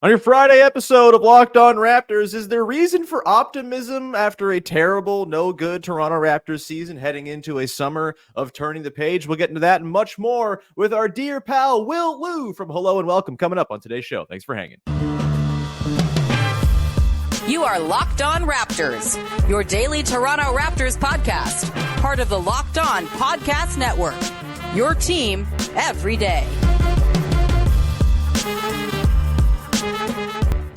On your Friday episode of Locked On Raptors, is there reason for optimism after a terrible, no good Toronto Raptors season heading into a summer of turning the page? We'll get into that and much more with our dear pal Will Lou from Hello and Welcome coming up on today's show. Thanks for hanging. You are Locked On Raptors, your daily Toronto Raptors podcast, part of the Locked On Podcast Network, your team every day.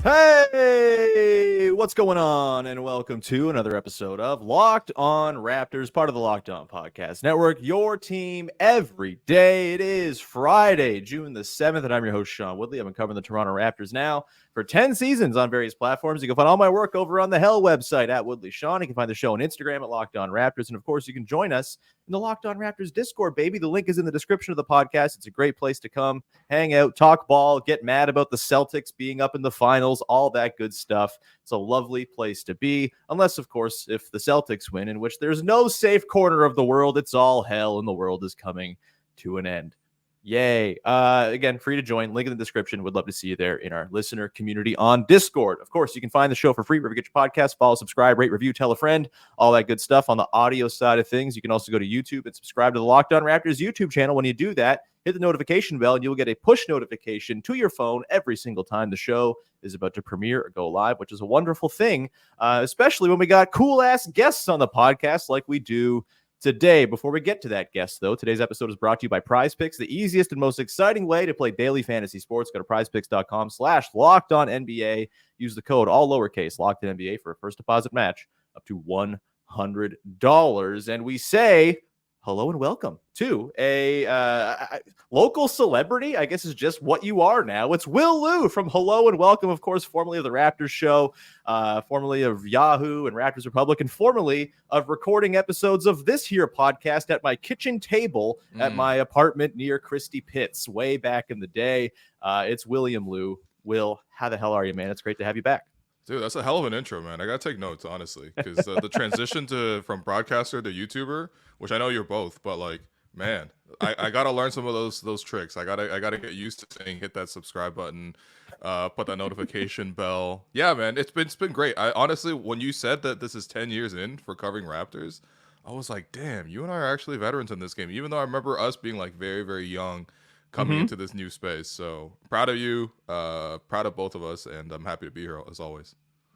Hey, what's going on? And welcome to another episode of Locked On Raptors, part of the Locked On Podcast Network, your team every day. It is Friday, June the 7th, and I'm your host, Sean Woodley. I've been covering the Toronto Raptors now for 10 seasons on various platforms. You can find all my work over on the Hell website at Woodley Sean. You can find the show on Instagram at Locked On Raptors. And of course, you can join us in the Locked On Raptors Discord, baby. The link is in the description of the podcast. It's a great place to come, hang out, talk ball, get mad about the Celtics being up in the finals, all that good stuff. It's a lovely place to be, unless, of course, if the Celtics win, in which there's no safe corner of the world. It's all hell and the world is coming to an end. Yay. Again, free to join. Link in the description. Would love to see you there in our listener community on Discord. Of course, you can find the show for free wherever you get your podcast. Follow, subscribe, rate, review, tell a friend, all that good stuff on the audio side of things. You can also go to YouTube and subscribe to the Locked On Raptors YouTube channel. When you do that, hit the notification bell and you'll get a push notification to your phone every single time the show is about to premiere or go live, which is a wonderful thing, especially when we got cool-ass guests on the podcast like we do today. Before we get to that guest, though, today's episode is brought to you by Prize Picks, the easiest and most exciting way to play daily fantasy sports. Go to prizepicks.com/LockedOnNBA. Use the code, all lowercase, LockedOnNBA for a first deposit match up to $100. And we say hello and welcome to a local celebrity, I guess is just what you are now. It's Will Lou from Hello and Welcome, of course, formerly of the Raptors Show, formerly of Yahoo and Raptors Republic, and formerly of recording episodes of this here podcast at my kitchen table at my apartment near Christie Pitts way back in the day. It's William Lou. Will, how the hell are you, man? It's great to have you back. Dude, that's a hell of an intro, man. I gotta take notes, honestly, because the transition from broadcaster to YouTuber, which I know you're both, but like, man, I gotta learn some of those tricks. I gotta get used to saying hit that subscribe button, put that notification bell. Yeah, man, it's been great. I honestly, when you said that this is 10 years in for covering Raptors, I was like, damn, you and I are actually veterans in this game. Even though I remember us being like very, very young coming into this new space. So proud of you, proud of both of us, and I'm happy to be here as always.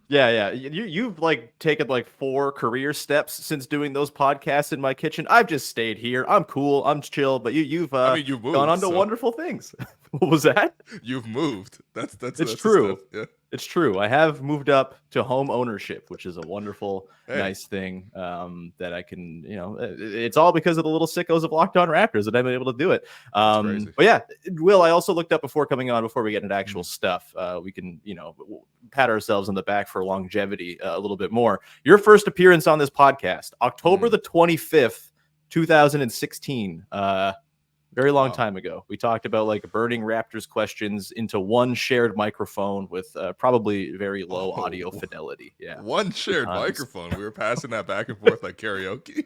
Yeah. You've like taken like 4 career steps since doing those podcasts in my kitchen. I've just stayed here. I'm cool. I'm chill. But you've moved, gone on to wonderful things. What was that? You've moved. That's true. Yeah. It's true. I have moved up to home ownership, which is a wonderful, nice thing that I can, it's all because of the little sickos of Locked On Raptors that I've been able to do it. But yeah, Will, I also looked up before coming on, before we get into actual stuff. We can, pat ourselves on the back for longevity a little bit more. Your first appearance on this podcast, October the 25th, 2016. Very long time ago. We talked about like burning Raptors questions into one shared microphone with probably very low audio fidelity. Yeah, one shared microphone. We were passing that back and forth like karaoke.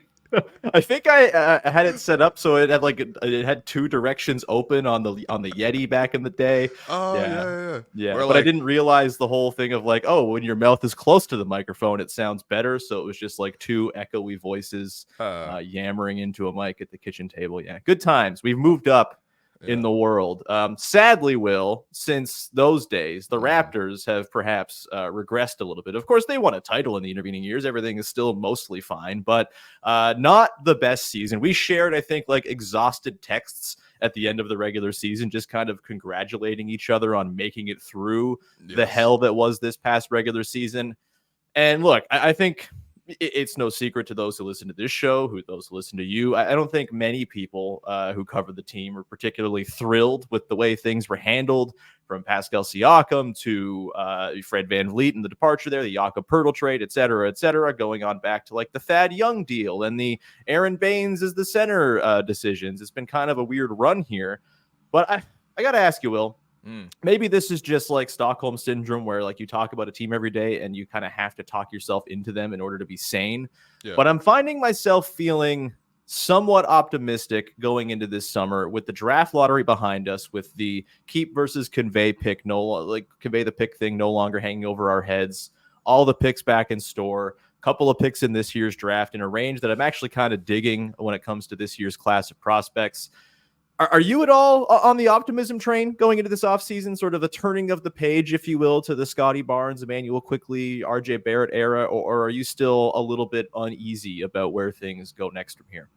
I think I had it set up so it had 2 directions open on the Yeti back in the day. Oh yeah. But I didn't realize the whole thing of like, oh, when your mouth is close to the microphone, it sounds better. So it was just like 2 echoey voices yammering into a mic at the kitchen table. Yeah, good times. We've moved up in the world. Sadly, Will, since those days, the Raptors have perhaps regressed a little bit. Of course, they won a title in the intervening years. Everything is still mostly fine, but not the best season. We shared, I think, like exhausted texts at the end of the regular season, just kind of congratulating each other on making it through the hell that was this past regular season. And look, I think it's no secret to those who listen to this show, those who listen to you. I don't think many people who cover the team are particularly thrilled with the way things were handled, from Pascal Siakam to Fred VanVleet and the departure there, the Jakob Poeltl trade, et cetera, going on back to like the Thad Young deal and the Aaron Baines as the center decisions. It's been kind of a weird run here. But I got to ask you, Will, maybe this is just like Stockholm syndrome, where like you talk about a team every day and you kind of have to talk yourself into them in order to be sane. Yeah. But I'm finding myself feeling somewhat optimistic going into this summer with the draft lottery behind us, with the keep versus convey pick, convey the pick thing no longer hanging over our heads, all the picks back in store, couple of picks in this year's draft in a range that I'm actually kind of digging when it comes to this year's class of prospects. Are you at all on the optimism train going into this offseason, sort of the turning of the page, if you will, to the Scotty Barnes, Immanuel Quickley, RJ Barrett era, or are you still a little bit uneasy about where things go next from here?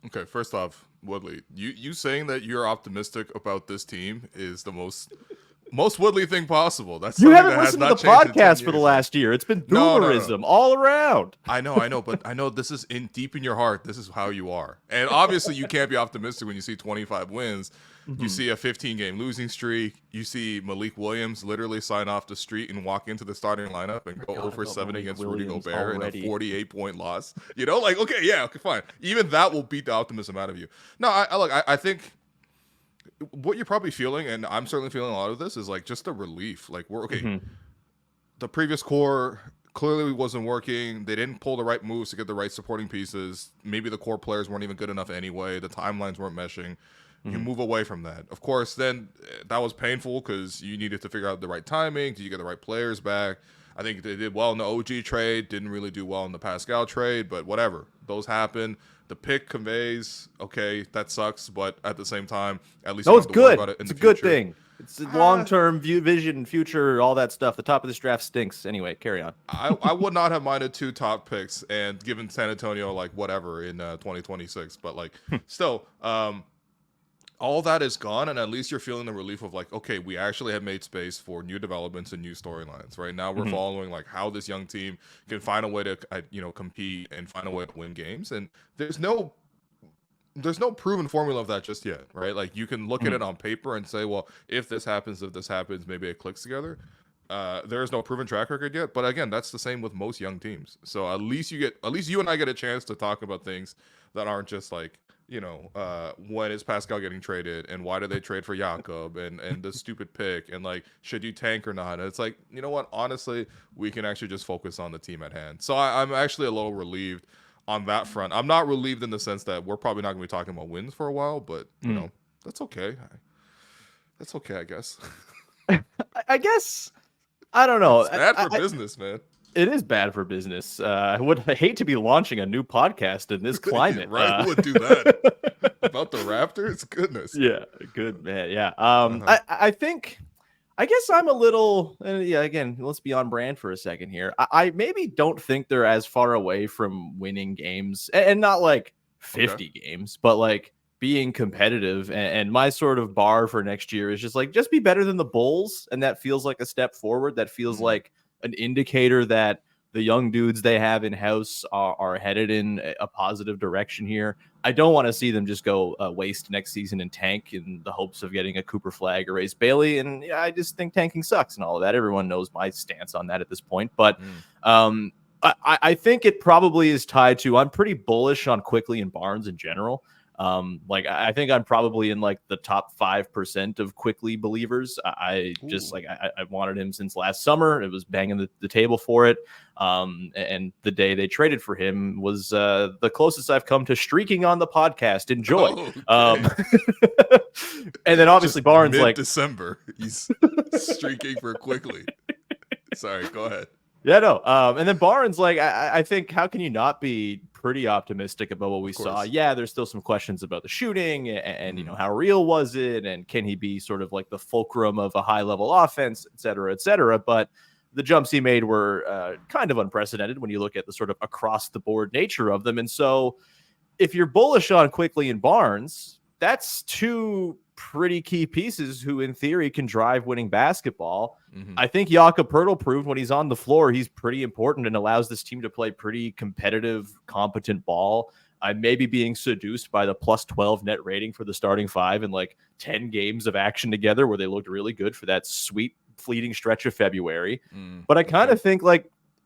Okay, first off, Woodley, you saying that you're optimistic about this team is the most Woodley thing possible. That's you haven't that listened to the podcast for the last year. It's been boomerism all around. I know, but I know this is deep in your heart. This is how you are, and obviously you can't be optimistic when you see 25 wins. Mm-hmm. You see a 15-game losing streak. You see Malik Williams literally sign off the street and walk into the starting lineup and go over 7 against Rudy Gobert in a 48-point loss. Okay, fine. Even that will beat the optimism out of you. No, I think what you're probably feeling, and I'm certainly feeling a lot of this, is like just a relief. Like we're okay. Mm-hmm. The previous core clearly wasn't working. They didn't pull the right moves to get the right supporting pieces. Maybe the core players weren't even good enough anyway. The timelines weren't meshing. You move away from that. Of course, then that was painful because you needed to figure out the right timing. Did you get the right players back? I think they did well in the OG trade. Didn't really do well in the Pascal trade, but whatever. Those happen. The pick conveys, okay, that sucks, but at the same time, at least it's good. About it in it's the a future. Good thing. It's a long-term vision, future, all that stuff. The top of this draft stinks. Anyway, carry on. I would not have minded 2 top picks and given San Antonio like whatever in 2026, but like still, all that is gone, and at least you're feeling the relief of like, okay, we actually have made space for new developments and new storylines. Right now, we're following like how this young team can find a way to compete and find a way to win games, and there's no proven formula of that just yet, right? Like you can look at it on paper and say, well, if this happens, maybe it clicks together. There is no proven track record yet, but again, that's the same with most young teams. So at least you and I get a chance to talk about things that aren't just like, when is Pascal getting traded and why did they trade for Jakob and the stupid pick and like, should you tank or not? And it's like, you know what? Honestly, we can actually just focus on the team at hand. So I'm actually a little relieved on that front. I'm not relieved in the sense that we're probably not going to be talking about wins for a while, but you know, that's okay. That's okay, I guess. I guess. I don't know. It's bad for business, man. It is bad for business. I hate to be launching a new podcast in this climate. Right? Who would do that? About the Raptors? Goodness. Yeah, good man. Yeah. I guess I'm a little. Again, let's be on brand for a second here. I maybe don't think they're as far away from winning games, and not like 50 games, but like being competitive. And my sort of bar for next year is just be better than the Bulls, and that feels like a step forward. That feels like an indicator that the young dudes they have in house are headed in a positive direction here. I don't want to see them just go waste next season and tank in the hopes of getting a Cooper Flag or Ace Bailey. And I just think tanking sucks and all of that. Everyone knows my stance on that at this point. But I think it probably is tied to, I'm pretty bullish on Quickley and Barnes in general. I think I'm probably in like the top 5% of Quickley believers. I wanted him since last summer. It was banging the table for it. And the day they traded for him was the closest I've come to streaking on the podcast. Enjoy. And then obviously Barnes, mid-December, he's streaking for Quickley. Sorry, go ahead. Yeah, no. And then Barnes, I think, how can you not be pretty optimistic about what we saw? Yeah, there's still some questions about the shooting and how real was it? And can he be sort of like the fulcrum of a high level offense, et cetera, et cetera. But the jumps he made were kind of unprecedented when you look at the sort of across the board nature of them. And so if you're bullish on Quickley and Barnes, that's 2 pretty key pieces who in theory can drive winning basketball. I think Jakob Poeltl proved when he's on the floor, he's pretty important and allows this team to play pretty competitive, competent ball. I may be being seduced by the plus 12 net rating for the starting 5 in like 10 games of action together where they looked really good for that sweet fleeting stretch of February. But I kind of think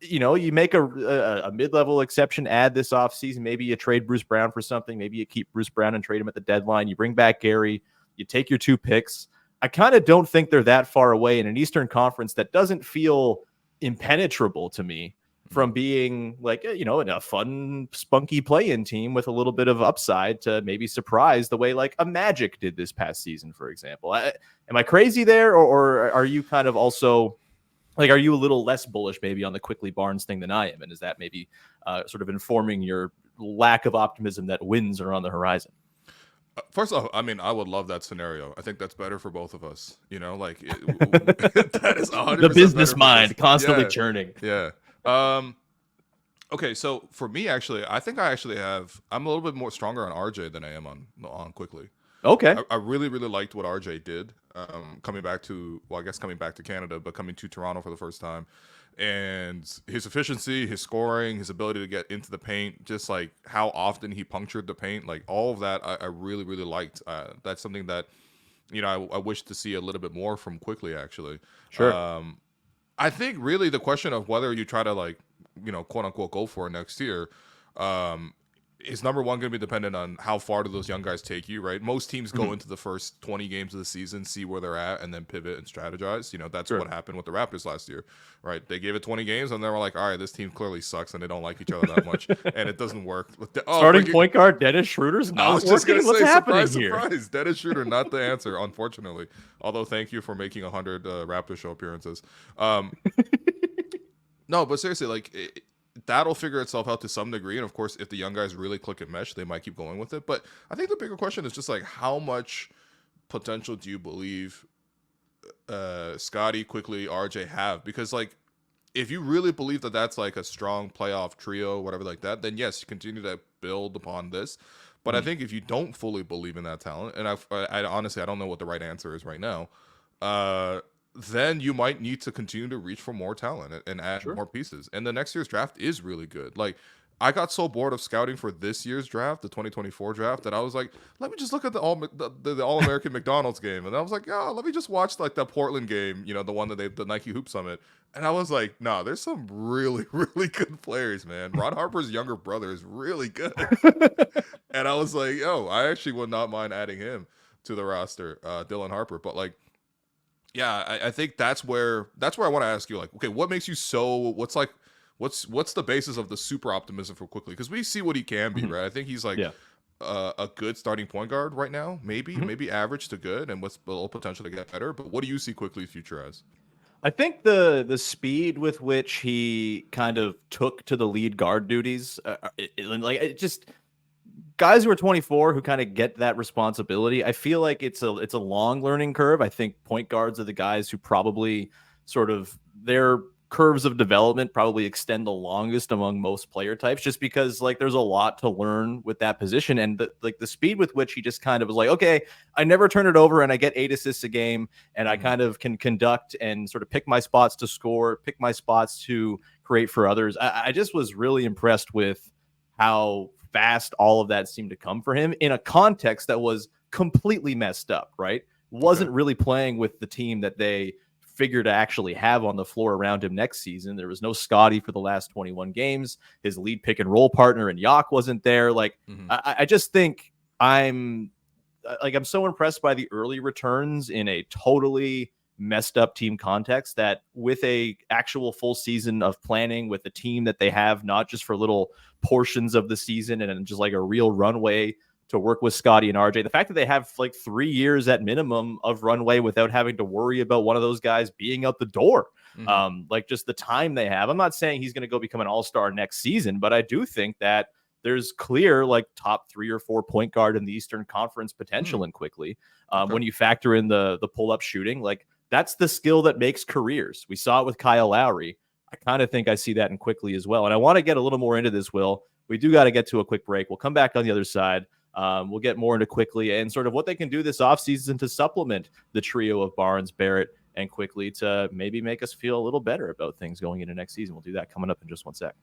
you make a mid-level exception add this offseason. Maybe you trade Bruce Brown for something. Maybe you keep Bruce Brown and trade him at the deadline. You bring back Gary. You take your 2 picks. I kind of don't think they're that far away in an Eastern Conference that doesn't feel impenetrable to me. from being like, a fun, spunky play-in team with a little bit of upside to maybe surprise the way like a Magic did this past season, for example. Am I crazy there, or are you kind of also like, are you a little less bullish maybe on the Quickley Barnes thing than I am? And is that maybe sort of informing your lack of optimism that wins are on the horizon? First off, I mean, I would love that scenario. I think that's better for both of us. That is 100% The business better mind constantly churning. Yeah. Okay, so for me, actually, I think I'm a little bit more stronger on RJ than I am on Quickley. Okay. I really, really liked what RJ did coming back to Canada, but coming to Toronto for the first time. And his efficiency, his scoring, his ability to get into the paint, just like how often he punctured the paint, like all of that, I really, really liked. That's something that, I wish to see a little bit more from Quickley, actually. Sure. I think really the question of whether you try to quote unquote go for it next year, is number one going to be dependent on how far do those young guys take you, right? Most teams go into the first 20 games of the season, see where they're at, and then pivot and strategize. That's what happened with the Raptors last year, right? They gave it 20 games, and they were like, all right, this team clearly sucks, and they don't like each other that much, and it doesn't work. Starting point guard Dennis Schroeder's not I was just going to say, happening surprise. Dennis Schroeder, not the answer, unfortunately. Although, thank you for making 100 Raptor show appearances. No, but seriously, that'll figure itself out to some degree. And of course, if the young guys really click and mesh, they might keep going with it. But I think the bigger question is just like, how much potential do you believe Scottie, Quickley, RJ have? Because like, if you really believe that that's like a strong playoff trio, whatever like that, then yes, you continue to build upon this. But I think if you don't fully believe in that talent, and I honestly, I don't know what the right answer is right now, then you might need to continue to reach for more talent and add more pieces. And the next year's draft is really good. Like, I got so bored of scouting for this year's draft, the 2024 draft, that I was like, let me just look at the All-American McDonald's game. And I was like, oh, let me just watch like the Portland game, the one that the Nike Hoop Summit. And I was like, no, there's some really, really good players, man. Ron Harper's younger brother is really good. And I was like, I actually would not mind adding him to the roster, Dylan Harper. But like, yeah, I think that's where I want to ask you, like, okay, what makes you what's the basis of the super optimism for Quickley? Because we see what he can be, right? I think he's like a good starting point guard right now, maybe average to good, and with a little potential to get better. But what do you see Quickley's future as? I think the speed with which he kind of took to the lead guard duties, guys who are 24 who kind of get that responsibility, I feel like it's a long learning curve. I think point guards are the guys who probably sort of their curves of development probably extend the longest among most player types, just because like there's a lot to learn with that position. And the speed with which he just kind of was like, okay, I never turn it over and I get 8 assists a game and I kind of can conduct and sort of pick my spots to score, pick my spots to create for others. I just was really impressed with how fast all of that seemed to come for him in a context that was completely messed up, right? Wasn't really playing with the team that they figure to actually have on the floor around him next season. There was no Scottie for the last 21 games. His lead pick and roll partner and Yak wasn't there. Like, I just think I'm so impressed by the early returns in a totally messed up team context that with a actual full season of planning with a team that they have, not just for little portions of the season and just like a real runway to work with Scottie and RJ. The fact that they have like 3 years at minimum of runway without having to worry about one of those guys being out the door. Like just the time they have. I'm not saying he's going to go become an all-star next season, but I do think that there's clear like top 3 or 4 point guard in the Eastern Conference potential in Quickley. When you factor in the pull-up shooting, like that's the skill that makes careers. We saw it with Kyle Lowry. I kind of think I see that in Quickley as well. And I want to get a little more into this, Will. We do got to get to a quick break. We'll come back on the other side. We'll get more into Quickley and sort of what they can do this offseason to supplement the trio of Barnes, Barrett, and Quickley to maybe make us feel a little better about things going into next season. We'll do that coming up in just one sec.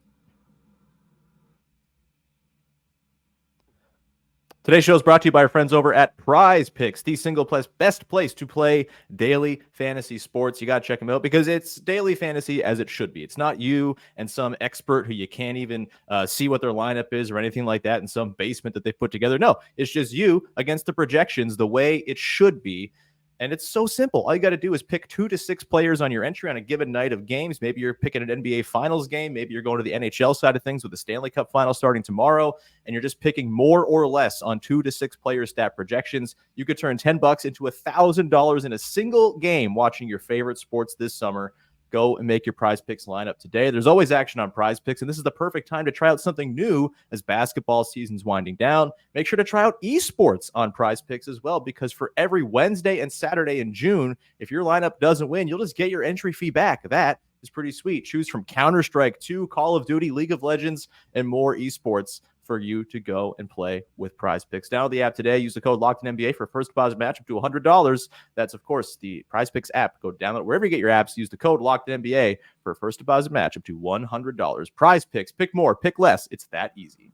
Today's show is brought to you by our friends over at Prize Picks, the single best place to play daily fantasy sports. You got to check them out because it's daily fantasy as it should be. It's not you and some expert who you can't even see what their lineup is or anything like that in some basement that they put together. No, it's just you against the projections the way it should be. And it's so simple. All you got to do is pick 2 to 6 players on your entry on a given night of games. Maybe you're picking an NBA Finals game. Maybe you're going to the NHL side of things with the Stanley Cup Final starting tomorrow, and you're just picking more or less on 2 to 6 player stat projections. You could turn $10 into $1,000 in a single game watching your favorite sports this summer. Go and make your Prize Picks lineup today. There's always action on Prize Picks, and this is the perfect time to try out something new as basketball season's winding down. Make sure to try out esports on Prize Picks as well, because for every Wednesday and Saturday in June, if your lineup doesn't win, you'll just get your entry fee back. That is pretty sweet. Choose from Counter-Strike 2, Call of Duty, League of Legends, and more esports for you to go and play with Prize Picks. Download the app today. Use the code LOCKEDINNBA for first deposit match up to $100. That's, of course, the Prize Picks app. Go download it wherever you get your apps. Use the code LOCKEDINNBA for first deposit match up to $100. Prize Picks. Pick more. Pick less. It's that easy.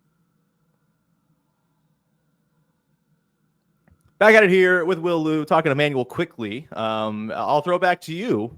Back at it here with Will Lou, talking to Immanuel Quickley. I'll throw it back to you.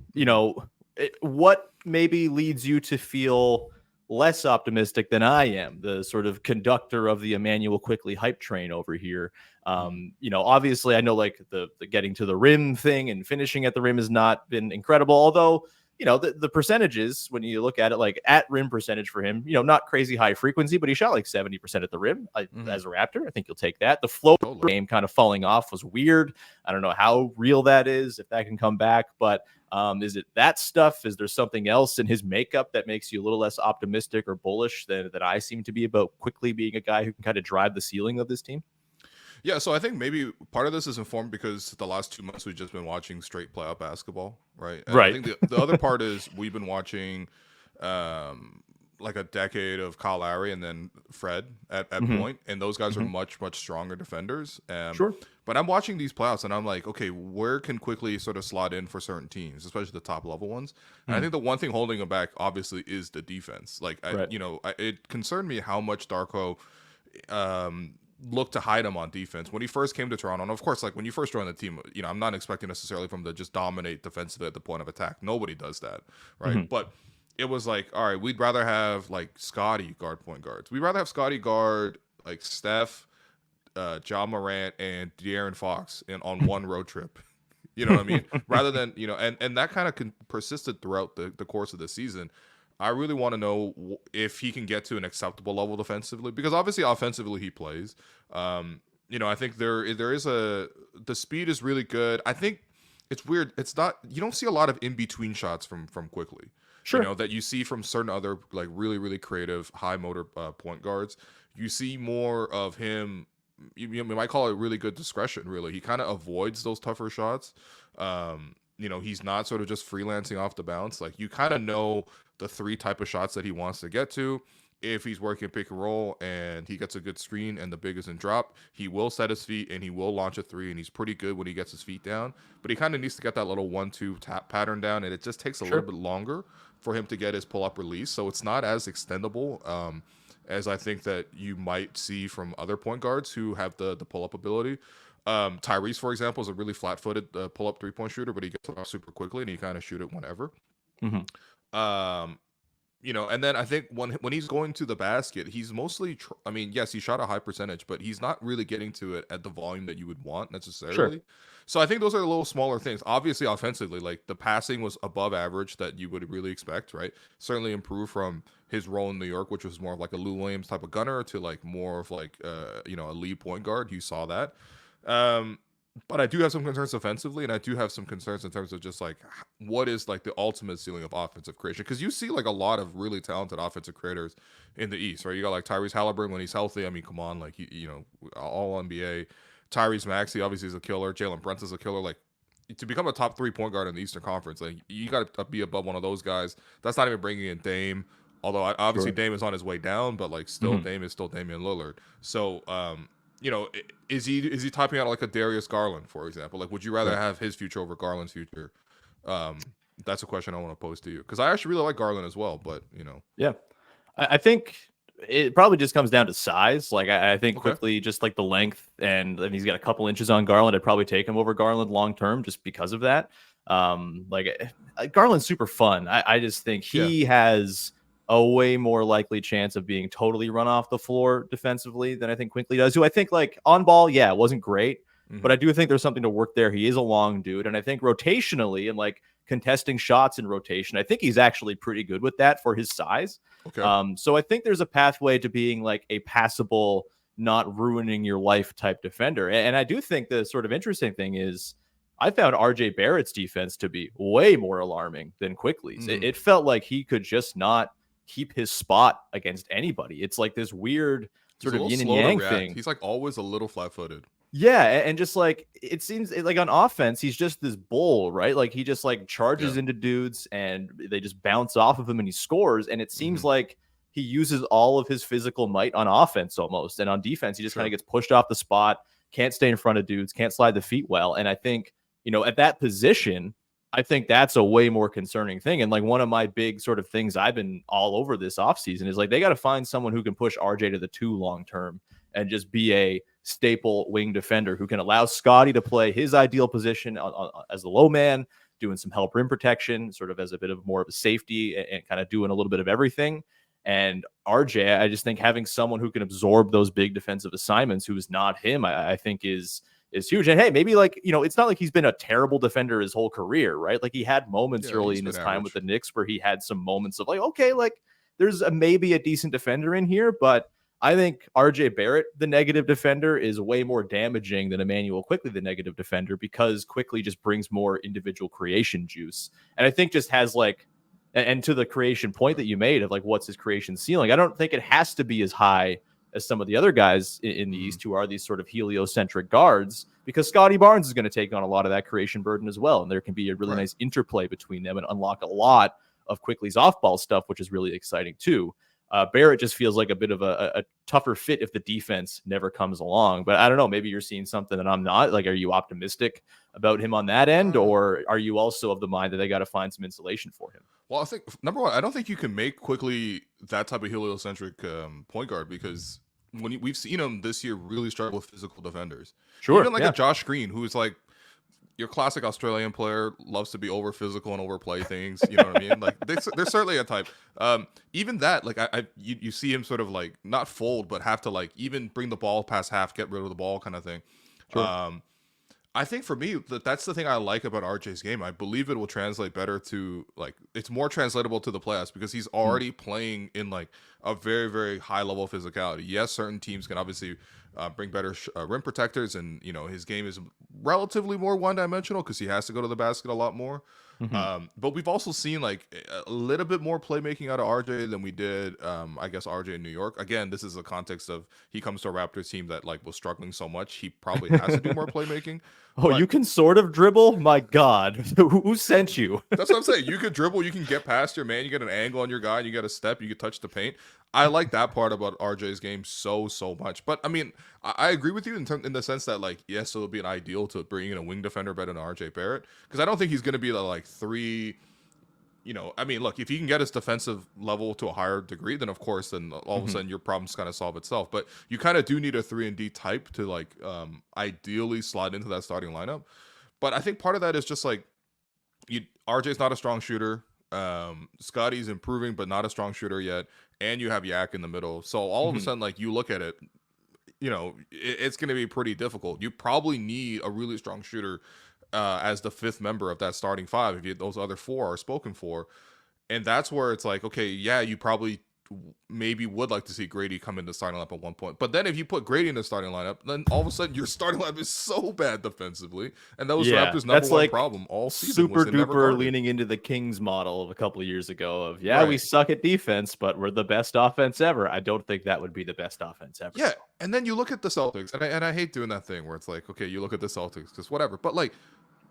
What maybe leads you to feel less optimistic than I am, the sort of conductor of the Immanuel Quickley hype train over here? Obviously I know like the getting to the rim thing and finishing at the rim has not been incredible, although the percentages, when you look at it, like at rim percentage for him, not crazy high frequency, but he shot like 70% at the rim as a Raptor. I think you'll take that. The flow game kind of falling off was weird. I don't know how real that is, if that can come back, but is it that stuff? Is there something else in his makeup that makes you a little less optimistic or bullish than I seem to be about Quickley being a guy who can kind of drive the ceiling of this team? Yeah, so I think maybe part of this is informed because the last 2 months we've just been watching straight playoff basketball, right? And right. I think the other part is we've been watching like a decade of Kyle Lowry and then Fred at point, and those guys are much, much stronger defenders. Sure. But I'm watching these playoffs and I'm like, okay, where can Quickley sort of slot in for certain teams, especially the top level ones? And I think the one thing holding him back, obviously, is the defense. Like, it concerned me how much Darko looked to hide him on defense when he first came to Toronto. And of course, like when you first join the team, I'm not expecting necessarily from to just dominate defensively at the point of attack. Nobody does that, right? But it was like, all right, we'd rather have like Scotty guard point guards. We'd rather have Scotty guard like Steph, Ja Morant, and De'Aaron Fox on one road trip. You know what I mean? Rather than, and that kind of persisted throughout the course of the season. I really want to know if he can get to an acceptable level defensively, because obviously offensively he plays. I think there is the speed is really good. I think it's weird. It's not, you don't see a lot of in between shots from Quickley. Sure. That you see from certain other like really, really creative high motor point guards. You see more of him. You might call it really good discretion. Really, he kind of avoids those tougher shots. He's not sort of just freelancing off the bounce. Like you kind of know the 3 type of shots that he wants to get to. If he's working pick and roll and he gets a good screen and the big isn't drop, he will set his feet and he will launch a 3, and he's pretty good when he gets his feet down. But he kind of needs to get that little 1-2 tap pattern down, and it just takes a little bit longer for him to get his pull-up release. So it's not as extendable as I think that you might see from other point guards who have the pull-up ability. Tyrese, for example, is a really flat-footed pull-up 3-point shooter, but he gets it off super quickly and he kind of shoot it whenever. And then I think when he's going to the basket, he's mostly, yes, he shot a high percentage, but he's not really getting to it at the volume that you would want necessarily. Sure. So I think those are the little smaller things. Obviously, offensively, like the passing was above average that you would really expect, right? Certainly improved from his role in New York, which was more of like a Lou Williams type of gunner, to like more of like, a lead point guard. You saw that. But I do have some concerns offensively, and I do have some concerns in terms of just like what is like the ultimate ceiling of offensive creation, because you see like a lot of really talented offensive creators in the East, right? You got like Tyrese Halliburton when he's healthy. I mean, come on, like all NBA. Tyrese Maxey obviously is a killer. Jalen Brunson's a killer. Like to become a top 3 point guard in the Eastern Conference, like you got to be above one of those guys. That's not even bringing in Dame, although obviously Dame is on his way down, but like still Dame is still Damian Lillard. So is he typing out like a Darius Garland, for example? Like, would you rather have his future over Garland's future? That's a question I want to pose to you, because I actually really like Garland as well, but Yeah, I think it probably just comes down to size. Like I think Quickley, just like the length, and he's got a couple inches on Garland. I'd probably take him over Garland long term just because of that. Garland's super fun. I just think he has a way more likely chance of being totally run off the floor defensively than I think Quickley does, who I think like on ball, it wasn't great, but I do think there's something to work there. He is a long dude, and I think rotationally and like contesting shots in rotation, I think he's actually pretty good with that for his size. Okay. So I think there's a pathway to being like a passable, not ruining your life type defender. And I do think the sort of interesting thing is I found RJ Barrett's defense to be way more alarming than Quickley's. It felt like he could just not keep his spot against anybody. It's like this weird sort of yin and yang thing. He's like always a little flat-footed. Yeah, and just like it seems like on offense, he's just this bull, right? Like he just like charges into dudes and they just bounce off of him and he scores. And it seems like he uses all of his physical might on offense almost. And on defense, he just kind of gets pushed off the spot, can't stay in front of dudes, can't slide the feet well. And I think, at that position, I think that's a way more concerning thing. And like one of my big sort of things I've been all over this offseason is like they got to find someone who can push RJ to the 2 long term and just be a staple wing defender who can allow Scotty to play his ideal position as the low man, doing some help rim protection, sort of as a bit of more of a safety and kind of doing a little bit of everything. And RJ, I just think having someone who can absorb those big defensive assignments, who is not him, I think is huge. And hey, maybe like, it's not like he's been a terrible defender his whole career, right? Like he had moments early in his time with the Knicks where he had some moments of like, okay, like there's maybe a decent defender in here, but I think RJ Barrett, the negative defender, is way more damaging than Immanuel Quickley, the negative defender, because Quickley just brings more individual creation juice. And I think just has like, and to the creation point that you made of like, what's his creation ceiling? I don't think it has to be as high as some of the other guys in the East who are these sort of heliocentric guards, because Scotty Barnes is going to take on a lot of that creation burden as well. And there can be a really nice interplay between them and unlock a lot of Quickley's off-ball stuff, which is really exciting too. Barrett just feels like a bit of a tougher fit if the defense never comes along. But I don't know, maybe you're seeing something that I'm not. Like, are you optimistic about him on that end? Or are you also of the mind that they got to find some insulation for him? Well, I think, number one, I don't think you can make Quickley that type of heliocentric point guard, because we've seen him this year really struggle with physical defenders. Sure. Even like a Josh Green, who's like your classic Australian player, loves to be over physical and overplay things. You know what I mean? Like they're certainly a type. Even that, like you see him sort of like not fold, but have to like even bring the ball past half, get rid of the ball kind of thing. Sure. I think for me, that's the thing I like about RJ's game. I believe it will translate better to like, it's more translatable to the playoffs because he's already playing in like a very, very high level of physicality. Yes, certain teams can obviously bring better rim protectors, and his game is relatively more one-dimensional because he has to go to the basket a lot more. But we've also seen like a little bit more playmaking out of RJ than we did, I guess, RJ in New York. Again, this is the context of he comes to a Raptors team that like was struggling so much. He probably has to do more playmaking. But you can sort of dribble? My God. Who sent you? That's what I'm saying. You could dribble, you can get past your man, you get an angle on your guy, and you get a step, you can touch the paint. I like that part about RJ's game so much. But I mean, I agree with you in the sense that like, yes, it would be an ideal to bring in a wing defender better than RJ Barrett, because I don't think he's going to be the like 3. I mean, look, if he can get his defensive level to a higher degree, then of course, then all of a sudden your problems kind of solve itself. But you kind of do need a 3-and-D type to like ideally slide into that starting lineup. But I think part of that is just like RJ's not a strong shooter. Scotty's improving, but not a strong shooter yet. And you have Yak in the middle. So all of a sudden, like you look at it, it's going to be pretty difficult. You probably need a really strong shooter as the 5th member of that starting 5 if those other 4 are spoken for. And that's where it's like, okay, yeah, you probably maybe would like to see Grady come in the starting lineup at one point. But then if you put Grady in the starting lineup, then all of a sudden your starting lineup is so bad defensively. And that was Raptors' number one problem all season. Super duper leaning into the Kings model of a couple of years ago of, we suck at defense, but we're the best offense ever. I don't think that would be the best offense ever. Yeah, and then you look at the Celtics, and I hate doing that thing where it's like, okay, you look at the Celtics, because whatever. But like,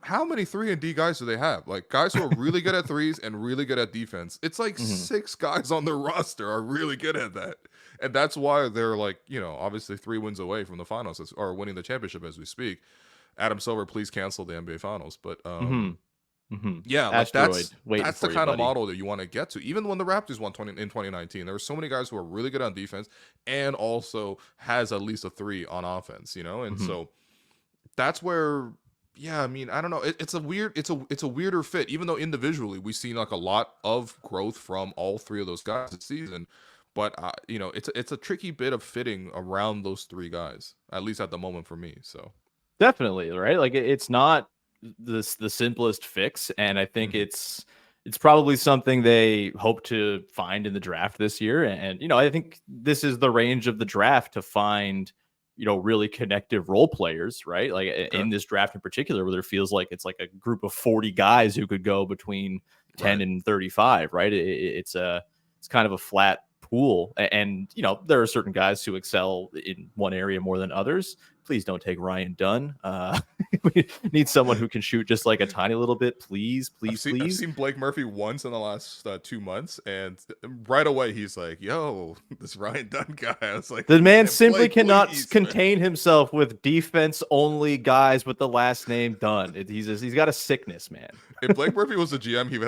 how many 3-and-D guys do they have? Like guys who are really good at threes and really good at defense. It's like 6 guys on their roster are really good at that. And that's why they're like, obviously 3 wins away from the finals or winning the championship as we speak. Adam Silver, please cancel the NBA finals. But yeah, like that's the kind of model that you want to get to. Even when the Raptors won in 2019, there were so many guys who are really good on defense and also has at least a 3 on offense, and so that's where. Yeah, I mean, I don't know. It's a weirder fit, even though individually we've seen like a lot of growth from all 3 of those guys this season. But it's a tricky bit of fitting around those 3 guys, at least at the moment for me. So Definitely, right? Like it's not the simplest fix, and I think Mhm. it's probably something they hope to find in the draft this year. And I think this is the range of the draft to find really connective role players, right? Like Okay. in this draft in particular, where there feels like it's like a group of 40 guys who could go between 10 Right. and 35, right? It's kind of a flat pool, and there are certain guys who excel in one area more than others. Please don't take Ryan Dunn. We need someone who can shoot just like a tiny little bit, please, I've please, seen I've please. seen Blake Murphy once in the last 2 months, and right away he's like, "Yo, this Ryan Dunn guy." I was like, The man "Man, simply Blake, cannot please, man." contain himself with defense only guys with the last name Dunn. He's got a sickness, man. If Blake Murphy was a GM, he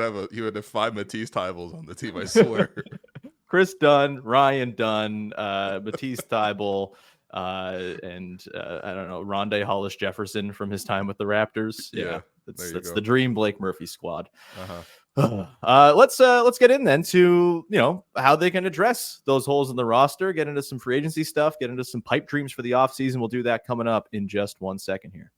would have 5 Matisse titles on the team. I swear. Chris Dunn, Ryan Dunn, Matisse Thybulle, and I don't know, Rondé Hollis Jefferson from his time with the Raptors. Yeah, Yeah, there you that's go. the dream Blake Murphy squad. Uh-huh. Let's get in then to how they can address those holes in the roster, get into some free agency stuff, get into some pipe dreams for the offseason. We'll do that coming up in just 1 second here.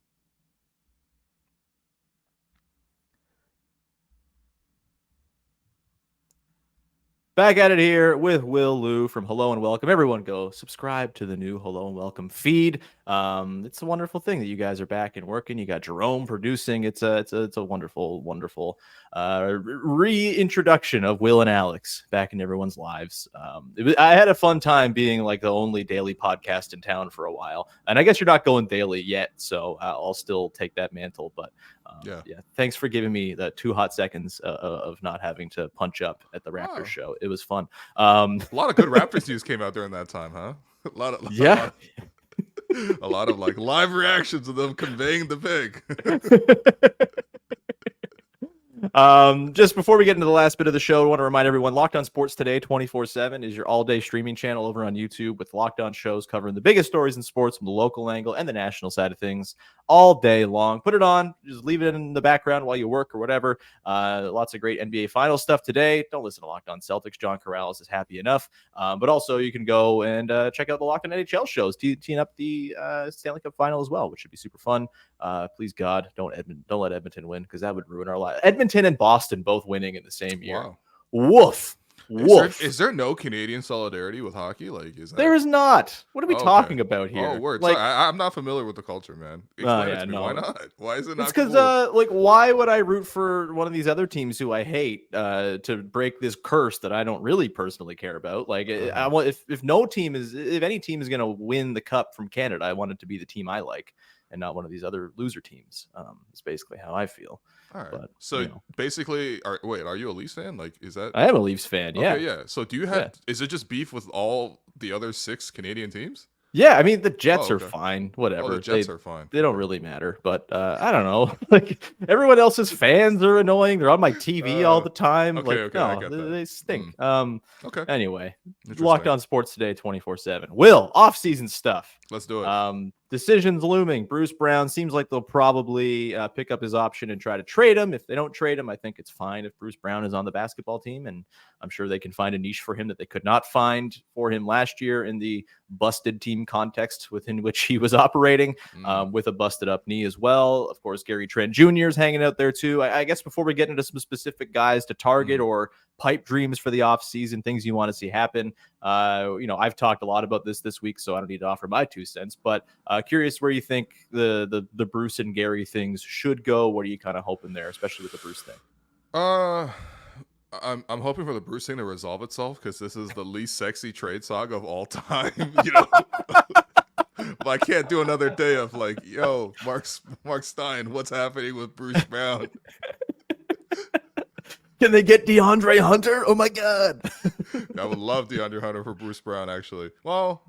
Back at it here with Will Lou from Hello and Welcome. Everyone go subscribe to the new Hello and Welcome feed. It's a wonderful thing that you guys are back and working. You got Jerome producing. It's a wonderful, wonderful reintroduction of Will and Alex back in everyone's lives. I had a fun time being like the only daily podcast in town for a while. And I guess you're not going daily yet, so I'll still take that mantle. But Yeah. thanks for giving me the 2 hot seconds of not having to punch up at the Raptors Oh, show. It was fun. a lot of good Raptors news came out during that time, huh? Yeah. A lot of like live reactions of them conveying the pick. Just before we get into the last bit of the show, I want to remind everyone Locked On Sports Today 24/7 is your all-day streaming channel over on YouTube with Locked On shows covering the biggest stories in sports from the local angle and the national side of things all day long. Put it on, just leave it in the background while you work or whatever. Lots of great NBA Finals stuff today. Don't listen to Locked On Celtics. John Corrales is happy enough. But also you can go and check out the Locked On NHL shows, teeing up the Stanley Cup Final as well, which should be super fun. Please God, don't let Edmonton win, because that would ruin our life. Edmonton and Boston both winning in the same year. Wow. Woof. Woof. Is there no Canadian solidarity with hockey? Like, is that... There is not. What are we talking about here? Oh, word. Like, Sorry, I'm not familiar with the culture, man. Explain it to me. Why not? Why is it not? It's because, cool? like, why would I root for one of these other teams who I hate to break this curse that I don't really personally care about? Like, I want if any team is going to win the cup from Canada, I want it to be the team I like and not one of these other loser teams. It's basically how I feel. All right. But, so basically, are you a Leafs fan? Like, is that? I am a Leafs fan. Yeah. Okay, yeah. So do you have? Is it just beef with all the other 6 Canadian teams? Yeah, I mean the Jets are fine. Whatever. Oh, the Jets are fine. They don't really matter. But I don't know. Like everyone else's fans are annoying. They're on my TV all the time. Okay, no, I get that. they stink. Okay. Anyway, Locked On Sports Today 24/7. Will, off-season stuff. Let's do it. Decisions looming. Bruce Brown seems like they'll probably pick up his option and try to trade him. If they don't trade him, I think it's fine if Bruce Brown is on the basketball team, and I'm sure they can find a niche for him that they could not find for him last year in the busted team context within which he was operating, with a busted up knee as well. Of course, Gary Trent Jr. is hanging out there too. I guess before we get into some specific guys to target or pipe dreams for the offseason, things you want to see happen, I've talked a lot about this week, so I don't need to offer my 2 cents, but curious where you think the Bruce and Gary things should go. What are you kind of hoping there, especially with the Bruce thing? I'm hoping for the Bruce thing to resolve itself, because this is the least sexy trade saga of all time. But I can't do another day of like, yo, Mark Stein, what's happening with Bruce Brown? Can they get DeAndre Hunter? Oh my God. I would love DeAndre Hunter for Bruce Brown, actually. Well,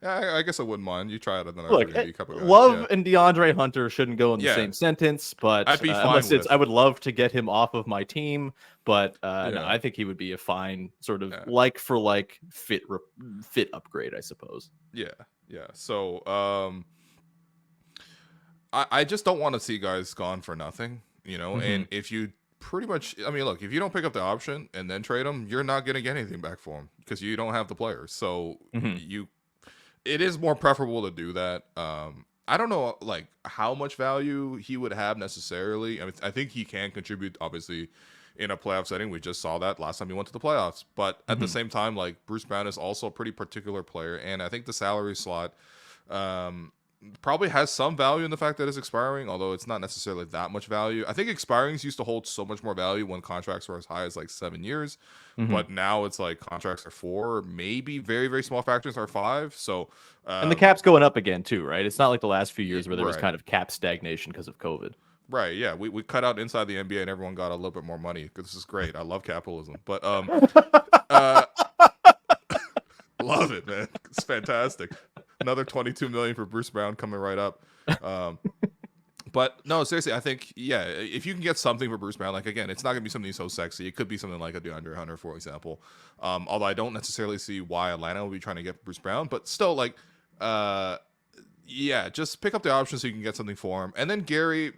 yeah, I guess I wouldn't mind. You try it on Look, couple guys. Love and DeAndre Hunter shouldn't go in the same sentence, but I'd be fine with. I would love to get him off of my team, but Yeah. no, I think he would be a fine sort of like for like fit upgrade, I suppose. Yeah. So, I just don't want to see guys gone for nothing, and if you pretty much, I mean, look, if you don't pick up the option and then trade them, you're not going to get anything back for them because you don't have the players. So it is more preferable to do that. I don't know like how much value he would have necessarily. I mean, I think he can contribute obviously in a playoff setting. We just saw that last time he went to the playoffs. But at the same time, like Bruce Brown is also a pretty particular player, and I think the salary slot probably has some value in the fact that it's expiring, although it's not necessarily that much value. I think expirings used to hold so much more value when contracts were as high as like 7 years, but now it's like contracts are 4, maybe very, very small factors are 5. So and the cap's going up again too, right? It's not like the last few years where there was right. kind of cap stagnation because of COVID. Right, yeah, we cut out inside the NBA and everyone got a little bit more money because this is great. I love capitalism, but love it, man. It's fantastic. Another 22 million for Bruce Brown coming right up. But no, seriously, I think if you can get something for Bruce Brown, like again, it's not gonna be something so sexy. It could be something like a DeAndre Hunter, for example. Although I don't necessarily see why Atlanta would be trying to get Bruce Brown, but still, like, just pick up the option so you can get something for him. And then Gary,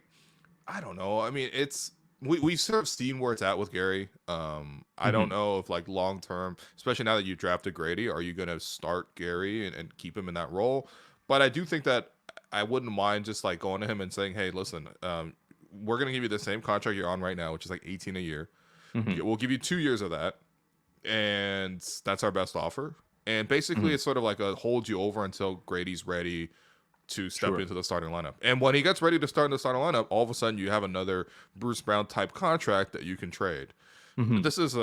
I don't know. I mean, we've sort of seen where it's at with Gary. I don't know if like long term, especially now that you drafted Grady, are you going to start Gary and keep him in that role? But I do think that I wouldn't mind just like going to him and saying, hey, listen, we're going to give you the same contract you're on right now, which is like 18 a year. We'll give you 2 years of that, and that's our best offer. And basically, it's sort of like a hold you over until Grady's ready to step into the starting lineup. And when he gets ready to start in the starting lineup, all of a sudden you have another Bruce Brown type contract that you can trade. This is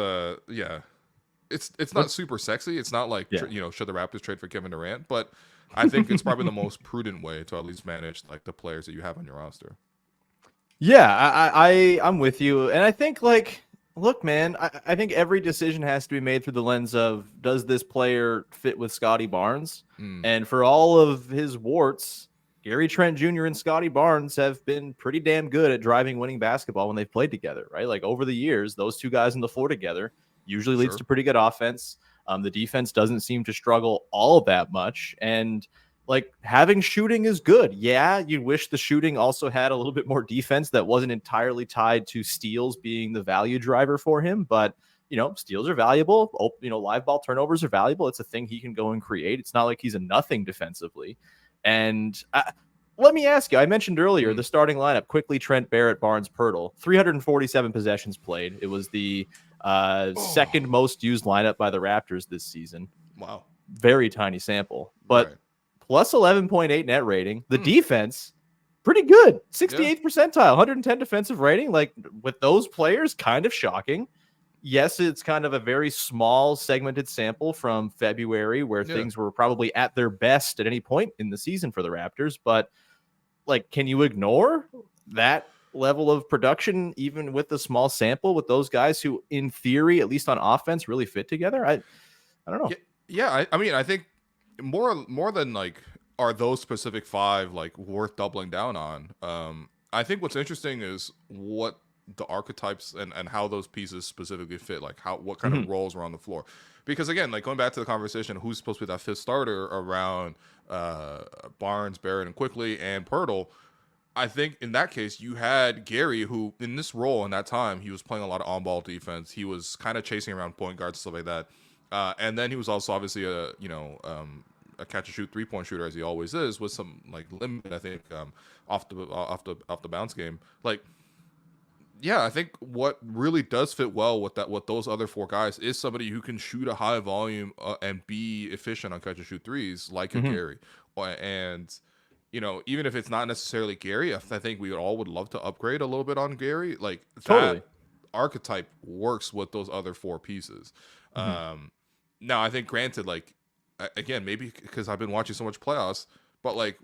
it's not super sexy. It's not like, should the Raptors trade for Kevin Durant? But I think it's probably the most prudent way to at least manage like the players that you have on your roster. Yeah, I'm with you. And I think like, look, man, I think every decision has to be made through the lens of, does this player fit with Scotty Barnes? And for all of his warts, Gary Trent Jr. and Scotty Barnes have been pretty damn good at driving winning basketball when they've played together, right? Like over the years, those two guys on the floor together usually leads to pretty good offense. The defense doesn't seem to struggle all that much. And like having shooting is good. Yeah, you wish the shooting also had a little bit more defense that wasn't entirely tied to steals being the value driver for him. But, steals are valuable. Live ball turnovers are valuable. It's a thing he can go and create. It's not like he's a nothing defensively. And let me ask you, I mentioned earlier the starting lineup: Quickley, Trent, Barrett, Barnes, Pirtle. 347 possessions played. It was the second most used lineup by the Raptors this season. Wow. Very tiny sample. But plus 11.8 net rating. The defense, pretty good. 68th percentile, 110 defensive rating. Like with those players, kind of shocking. Yes, it's kind of a very small segmented sample from February where things were probably at their best at any point in the season for the Raptors. But like, can you ignore that level of production even with the small sample with those guys who, in theory, at least on offense, really fit together? I don't know. Yeah, I mean, I think more than like, are those specific 5 like worth doubling down on? I think what's interesting is what the archetypes and how those pieces specifically fit, like what kind of roles are on the floor. Because again, like going back to the conversation, who's supposed to be that fifth starter around Barnes, Barrett, and Quickley and Pirtle, I think in that case you had Gary, who in this role in that time, he was playing a lot of on-ball defense. He was kind of chasing around point guards, stuff like that. And then he was also obviously a catch-and-shoot 3-point shooter, as he always is, with some like limit, I think, off the bounce game. Like, yeah, I think what really does fit well with those other 4 guys is somebody who can shoot a high volume and be efficient on catch-and-shoot threes, like a Gary. And even if it's not necessarily Gary, I think we all would love to upgrade a little bit on Gary. Like that archetype works with those other 4 pieces. Now, I think, granted, like, again, maybe because I've been watching so much playoffs, but like,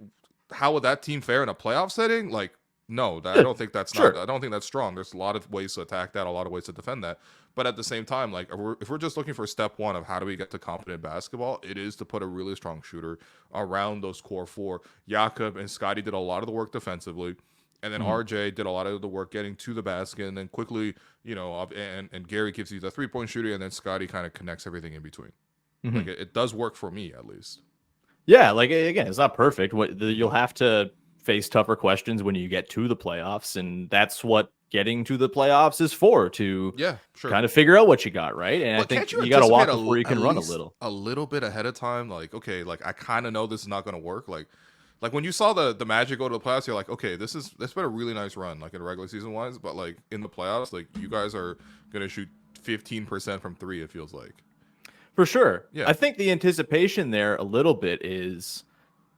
how would that team fare in a playoff setting? Like, no, I don't think that's I don't think that's strong. There's a lot of ways to attack that, a lot of ways to defend that. But at the same time, like, if we're just looking for step 1 of how do we get to competent basketball, it is to put a really strong shooter around those core 4. Jakob and Scotty did a lot of the work defensively. And then RJ did a lot of the work getting to the basket, and then quickly, and Gary gives you the 3-point shooter, and then Scotty kind of connects everything in between. Like it does work for me, at least. Yeah, like again, it's not perfect. You'll have to face tougher questions when you get to the playoffs, and that's what getting to the playoffs is for, to kind of figure out what you got, right? And I think you got to walk before you can run a little bit ahead of time. Like, okay, like I kind of know this is not going to work. Like, like when you saw the Magic go to the playoffs, you're like, okay, this been a really nice run, like in regular season wise, but like in the playoffs, like you guys are gonna shoot 15% from three. It feels like. For sure. Yeah. I think the anticipation there a little bit is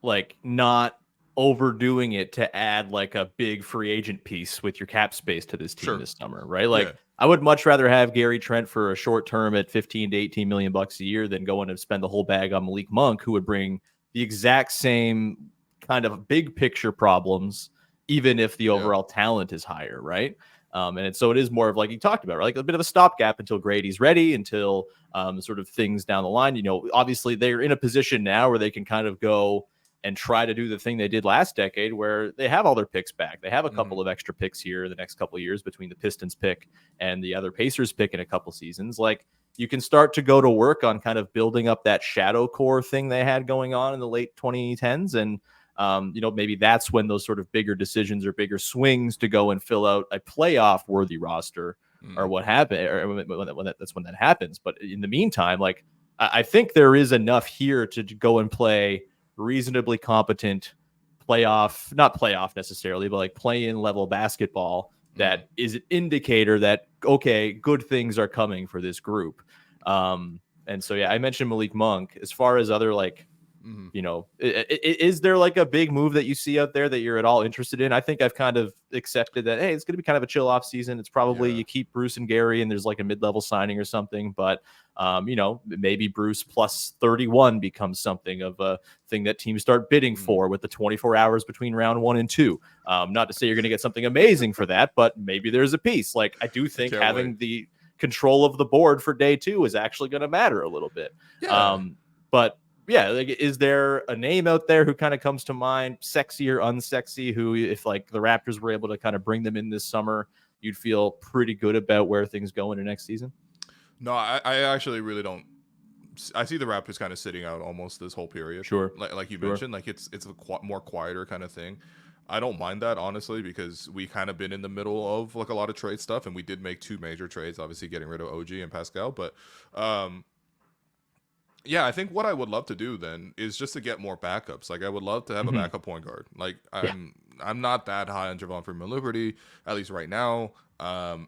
like not overdoing it to add like a big free agent piece with your cap space to this team this summer, right? Like I would much rather have Gary Trent for a short term at 15 to 18 million bucks a year than going and spend the whole bag on Malik Monk, who would bring the exact same kind of big picture problems, even if the overall talent is higher, right? So it is more of like you talked about, right? Like a bit of a stopgap until Grady's ready, until sort of things down the line. You know, obviously they're in a position now where they can kind of go and try to do the thing they did last decade where they have all their picks back. They have a couple of extra picks here the next couple of years between the Pistons pick and the other Pacers pick in a couple seasons. Like you can start to go to work on kind of building up that shadow core thing they had going on in the late 2010s. And maybe that's when those sort of bigger decisions or bigger swings to go and fill out a playoff worthy roster or what happened, or that's when that happens. But in the meantime, like I think there is enough here to go and play reasonably competent not playoff necessarily, but like play-in level basketball that is an indicator that, okay, good things are coming for this group. And so, I mentioned Malik Monk. As far as other like, is there like a big move that you see out there that you're at all interested in? I think I've kind of accepted that, hey, it's going to be kind of a chill off season. It's probably you keep Bruce and Gary and there's like a mid-level signing or something, but maybe Bruce plus 31 becomes something of a thing that teams start bidding for with the 24 hours between round 1 and 2. Not to say you're going to get something amazing for that, but maybe there's a piece. Like I do think having the control of the board for day 2 is actually going to matter a little bit. But like, is there a name out there who kind of comes to mind, sexy or unsexy, who if like the Raptors were able to kind of bring them in this summer, you'd feel pretty good about where things go into next season? No, I actually really don't. I see the Raptors kind of sitting out almost this whole period. Sure. Like you mentioned, like it's a more quieter kind of thing. I don't mind that, honestly, because we kind of been in the middle of like a lot of trade stuff, and we did make 2 major trades, obviously getting rid of OG and Pascal. But I think what I would love to do then is just to get more backups. Like I would love to have a backup point guard. Like I'm not that high on Javon from Liberty, at least right now.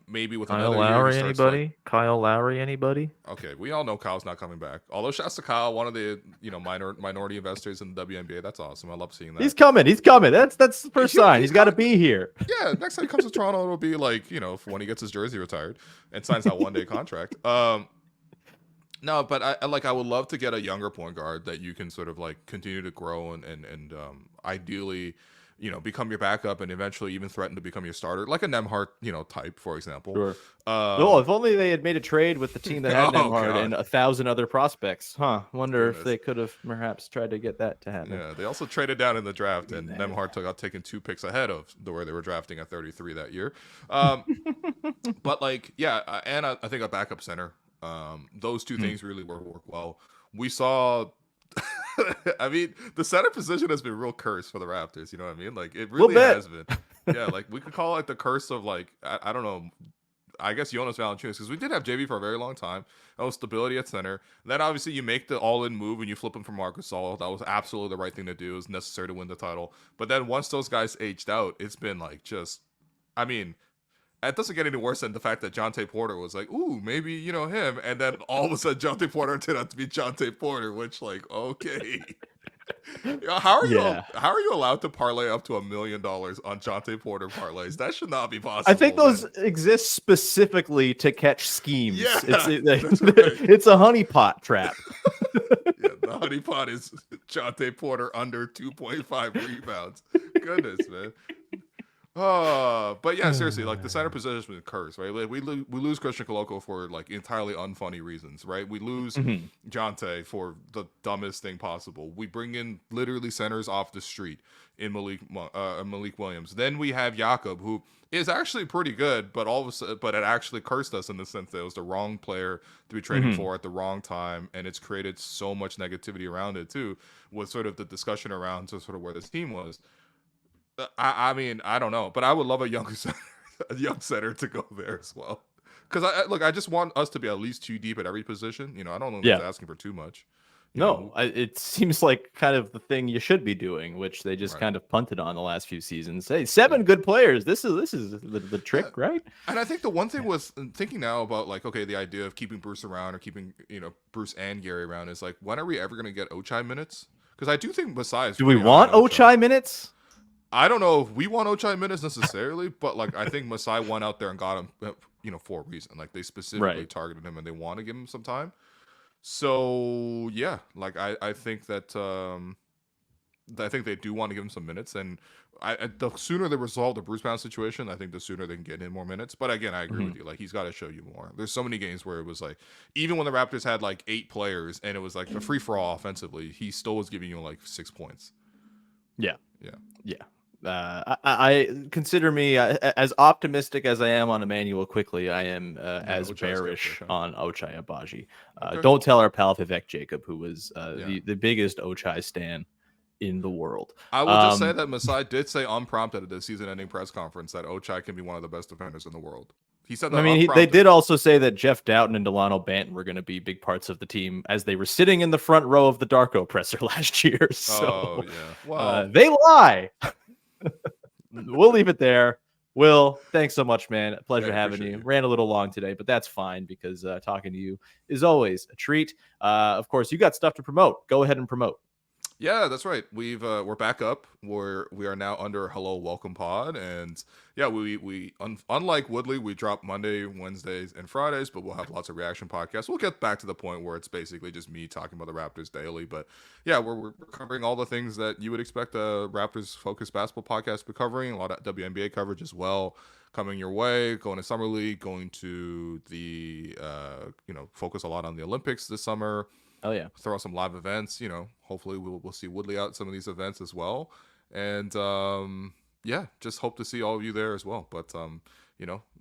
Maybe with Kyle another Lowry, year, anybody? Kyle Lowry, anybody? Okay, we all know Kyle's not coming back. Although shouts to Kyle, one of the minority investors in the WNBA. That's awesome. I love seeing that. He's coming. That's the first sign. He's got to be here. Yeah, next time he comes to Toronto, it'll be like for when he gets his jersey retired and signs that 1-day contract. No, but I would love to get a younger point guard that you can sort of like continue to grow and ideally, become your backup and eventually even threaten to become your starter, like a Nembhard, type, for example. Sure. If only they had made a trade with the team that had Nembhard and 1,000 other prospects. Wonder if they could have perhaps tried to get that to happen. Yeah, they also traded down in the draft, and Nembhard got taken 2 picks ahead of where they were drafting at 33 that year. But and I think a backup center. Those 2 things really work well. We saw I mean, the center position has been real cursed for the Raptors, you know what I mean? Like it really has been. Yeah, like we could call it the curse of like I don't know, I guess Jonas Valanciunas, because we did have JV for a very long time. That was stability at center. Then obviously you make the all-in move and you flip him from Marc Gasol. That was absolutely the right thing to do. It was necessary to win the title. But then once those guys aged out, it's been like it doesn't get any worse than the fact that Jonte Porter was like, ooh, maybe, him. And then all of a sudden, Jonte Porter turned out to be Jonte Porter, which, like, okay. How are you allowed to parlay up to $1 million on Jonte Porter parlays? That should not be possible. I think those exist specifically to catch schemes. Yeah, it's a honeypot trap. The honeypot is Jonte Porter under 2.5 rebounds. Goodness, man. But yeah, seriously, like the center position has been cursed, right? Like we lose Christian Coloco for like entirely unfunny reasons, right? We lose Jonte for the dumbest thing possible. We bring in literally centers off the street in Malik Williams. Then we have Jakob, who is actually pretty good, but it actually cursed us in the sense that it was the wrong player to be trading for at the wrong time, and it's created so much negativity around it too, with sort of the discussion around sort of where this team was. I mean, I don't know, but I would love a young center to go there as well. Because I just want us to be at least 2 deep at every position. I don't know if that's asking for too much. It seems like kind of the thing you should be doing, which they just Right. kind of punted on the last few seasons. Hey, 7 good players. This is the trick, right? And I think the one thing was thinking now about like, okay, the idea of keeping Bruce around or keeping, Bruce and Gary around is like, when are we ever going to get Ochai minutes? Because I do think Masai is Do we pretty high want on Ochai minutes? I don't know if we want Ochai minutes necessarily, but like I think Masai went out there and got him, for a reason. Like they specifically targeted him and they want to give him some time. So yeah, like I think that I think they do want to give him some minutes, and the sooner they resolve the Bruce Brown situation, I think the sooner they can get in more minutes. But again, I agree with you. Like he's got to show you more. There's so many games where it was like, even when the Raptors had like 8 players and it was like a free for all offensively, he still was giving you like 6 points. Yeah. I consider me as optimistic as I am on Immanuel Quickley. I am as bearish on Ochai Agbaji. Don't tell our pal Vivek Jacob, who was the biggest Ochai stan in the world. I will just say that Masai did say unprompted at the season-ending press conference that Ochai can be one of the best defenders in the world. He said that. I mean, they did also say that Jeff Doughton and Delano Banton were going to be big parts of the team as they were sitting in the front row of the Darko presser last year. So they lie. We'll leave it there. Will, thanks so much, man. Pleasure having you. Ran a little long today, but that's fine because talking to you is always a treat. Of course, you got stuff to promote. Go ahead and promote. Yeah, that's right. We're back up. We are now under Hello Welcome Pod, and yeah, we unlike Woodley, we drop Monday, Wednesdays, and Fridays, but we'll have lots of reaction podcasts. We'll get back to the point where it's basically just me talking about the Raptors daily, but yeah, we're covering all the things that you would expect a Raptors focused basketball podcast to be covering. A lot of WNBA coverage as well coming your way. Going to Summer League, going to the focus a lot on the Olympics this summer. Oh yeah, throw out some live events. Hopefully we'll see Woodley out at some of these events as well, and just hope to see all of you there as well. But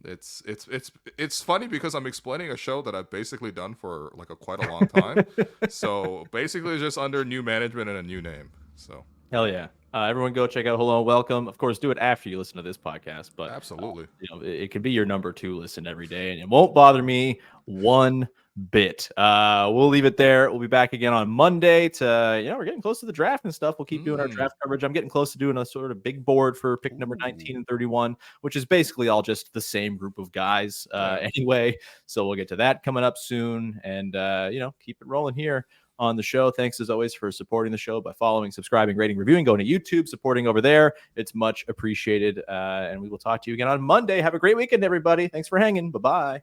it's funny because I'm explaining a show that I've basically done for like quite a long time. So basically, just under new management and a new name. So hell yeah. Everyone go check out Hello and Welcome. Of course, do it after you listen to this podcast. But absolutely, it can be your number 2 listen every day, and it won't bother me one bit. We'll leave it there. We'll be back again on Monday to, we're getting close to the draft and stuff. We'll keep doing our draft coverage. I'm getting close to doing a sort of big board for pick number 19 and 31, which is basically all just the same group of guys anyway. So we'll get to that coming up soon, and keep it rolling here on the show. Thanks as always for supporting the show by following, subscribing, rating, reviewing, going to YouTube, supporting over there. It's much appreciated. And we will talk to you again on Monday. Have a great weekend, everybody. Thanks for hanging. Bye-bye.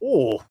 Oh.